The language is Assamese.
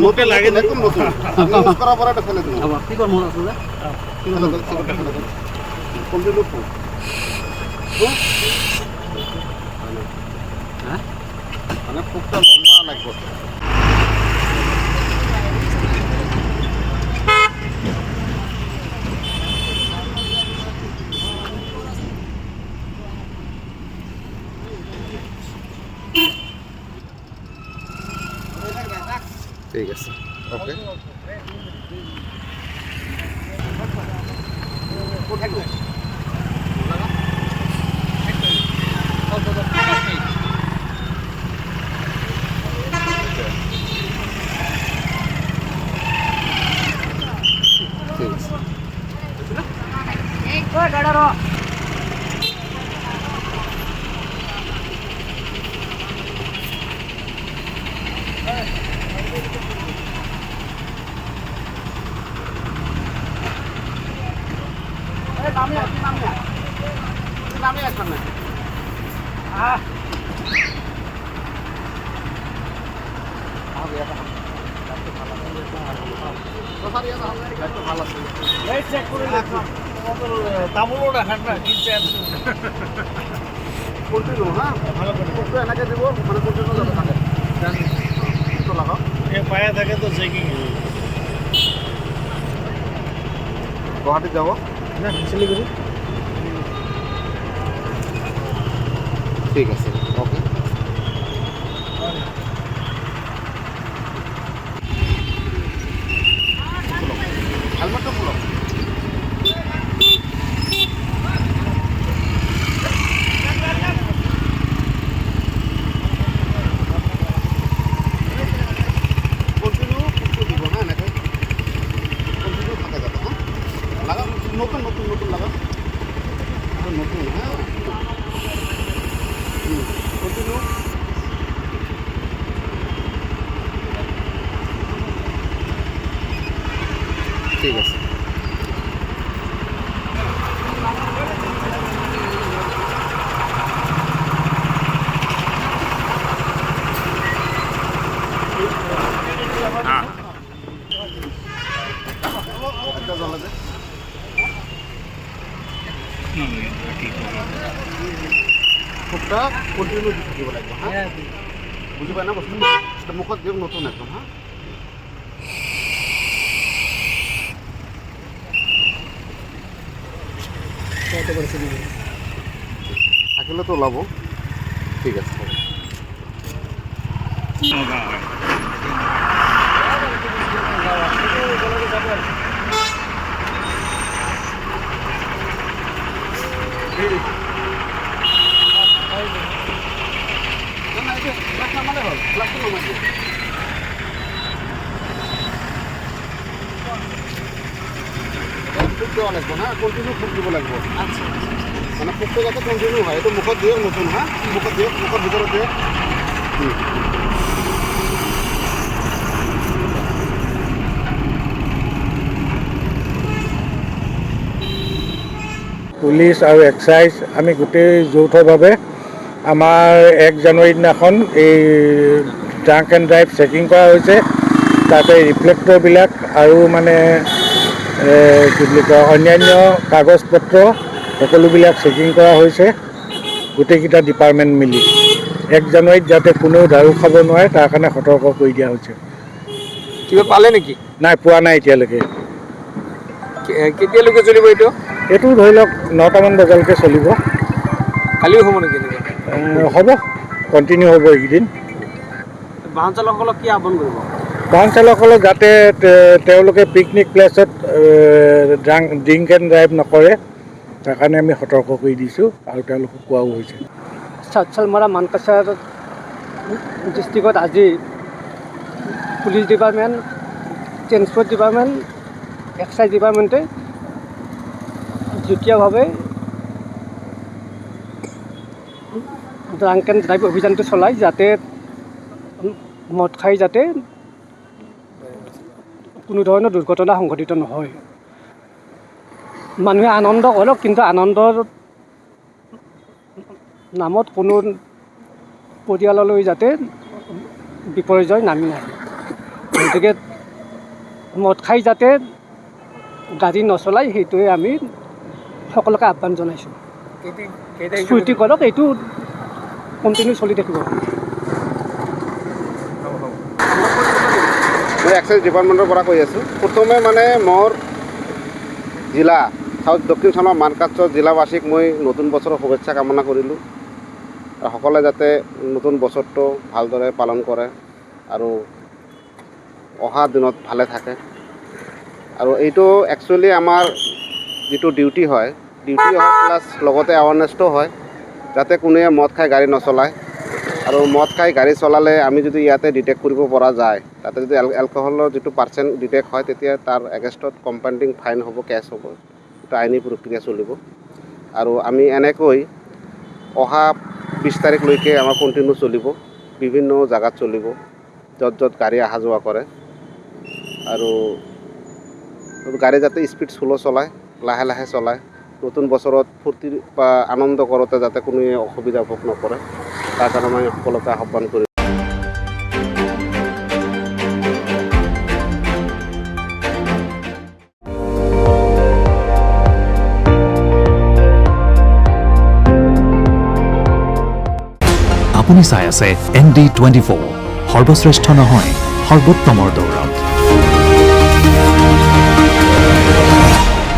মুখে লাগে একদম নতুন ইউজ করার পরে এটা ফেলে দিন আবার কি করব আসলে কন্টিনিউ করুন হ্যাঁ মানে খুবটা লম্বা লাগবে ঠিক আছে ওকে তামুলও রাখান না কিনতে কন্টিনিউ হ্যাঁ ভালো করে এনেকে দিব মানে কন্টিনিউ যাতে থাকে তো লাগাও পায়ে থাকে তো চেকিং গুয়াহাটি যাব না শিলিগুড়ি ঠিক আছে ওকে হেলমেটটা খুলো কন্টিনিউ দিব হ্যাঁ নাকি কন্টিনিউ থাকে যাতে হ্যাঁ লাগা নতুন নতুন নতুন লাগা নতুন হ্যাঁ কন্টিনিউ ঠিক আছে একটা জ্বলা যায় খুবটা কন্টিনিউ থাকিব লাগিব হ্যাঁ বুঝি পাই না বস্তু মুখত দিয়ক নতুন একদম হ্যাঁ থাকিলে তো ওলাব ঠিক আছে ফুক দেওয়া লাগবে হ্যাঁ কন্টিনিউ ফুক দিব লাগবে আচ্ছা মানে ফুকটা যাতে কন্টিনিউ হয় এটা মুখত দিয়ক নতুন হ্যাঁ মুখত দিয়ক মুখৰ ভিতৰত দিয়ক পুলিচ আৰু এক্সাইজ আমি গোটেই যৌথভাৱে আমাৰ 1 জানুৱাৰী দিনাখন এই ড্ৰাংক এণ্ড ড্ৰাইভ চেকিং কৰা হৈছে তাতে ৰিফ্লেক্টৰবিলাক আৰু মানে কি বুলি কয় অন্যান্য কাগজ পত্ৰ সকলোবিলাক চেকিং কৰা হৈছে গোটেইকেইটা ডিপাৰ্টমেণ্ট মিলি 1 জানুৱাৰীত যাতে কোনেও দাৰু খাব নোৱাৰে তাৰ কাৰণে সতৰ্ক কৰি দিয়া হৈছে কিবা পালে নেকি নাই পোৱা নাই এতিয়ালৈকে কেতিয়ালৈকে চলিব এইটো ধৰি লওক 9টামান বজালৈকে চলিব কালিও হ'ব নেকি হ'ব কণ্টিনিউ হ'ব এইকেইদিন বাহন চালকসকলক কি আহ্বান কৰিব বাহন চালকসকলক যাতে তেওঁলোকে পিকনিক প্লেচত ড্ৰিংক এণ্ড ড্ৰাইভ নকৰে তাৰ কাৰণে আমি সতৰ্ক কৰি দিছোঁ আৰু তেওঁলোকক কোৱাও হৈছে চালমাৰা মানকাছাৰ ডিষ্ট্ৰিক্টত আজি police department transport department excise ডিপাৰ্টমেণ্টে যুটীয়াভাৱে ড্ৰাংক এণ্ড ড্ৰাইভ অভিযানটো চলাই যাতে মদ খাই যাতে কোনো ধৰণৰ দুৰ্ঘটনা সংঘটিত নহয় মানুহে আনন্দ কৰক কিন্তু আনন্দৰ নামত কোনো পৰিয়াললৈ যাতে বিপৰ্যয় নামি নাহে। গতিকে মদ খাই যাতে গাড়ী নচলায় সেইটোৱে আমি সকলোকে আহ্বান জনাইছোঁ। স্ফূৰ্তি কৰক, এইটো কণ্টিনিউ চলি থাকিব। মই এক্সাইজ ডিপাৰ্টমেণ্টৰ পৰা কৈ আছোঁ। প্ৰথমে মানে মোৰ জিলা সাউথ দক্ষিণ চনৰ মানকাছৰ জিলাবাসীক মই নতুন বছৰৰ শুভেচ্ছা কামনা কৰিলোঁ। আৰু সকলোৱে যাতে নতুন বছৰটো ভালদৰে পালন কৰে আৰু অহা দিনত ভালে থাকে। আৰু এইটো একচুৱেলি আমাৰ যিটো ডিউটি হয় প্লাছ লগতে এৱাৰনেছটো হয় যাতে কোনোৱে মদ খাই গাড়ী নচলায়। আৰু মদ খাই গাড়ী চলালে আমি যদি ইয়াতে ডিটেক্ট কৰিব পৰা যায়, তাতে যদি এলকহলৰ যিটো পাৰ্চেণ্ট ডিটেক্ট হয়, তেতিয়া তাৰ এগেইনষ্টত কম্পাউণ্ডিং ফাইন হ'ব, কেছ হ'ব। এটা আইনী প্ৰক্ৰিয়া চলিব। আৰু আমি এনেকৈ অহা 20 তাৰিখলৈকে আমাৰ কণ্টিনিউ চলিব, বিভিন্ন জেগাত চলিব, য'ত য'ত গাড়ী অহা যোৱা কৰে। আৰু গাড়ী যাতে স্পীড স্ল' চলায়, লাহে লাহে চলায়। নতুন বছৰত ফূৰ্তি বা আনন্দ কৰোঁতে যাতে কোনোৱে অসুবিধা ভোগ নকৰে, তাৰ কাৰণে মই সকলোকে আহ্বান কৰিছোঁ। আপুনি চাই আছে ND24, সৰ্বশ্ৰেষ্ঠ নহয় সৰ্বোত্তমৰ দৌৰত।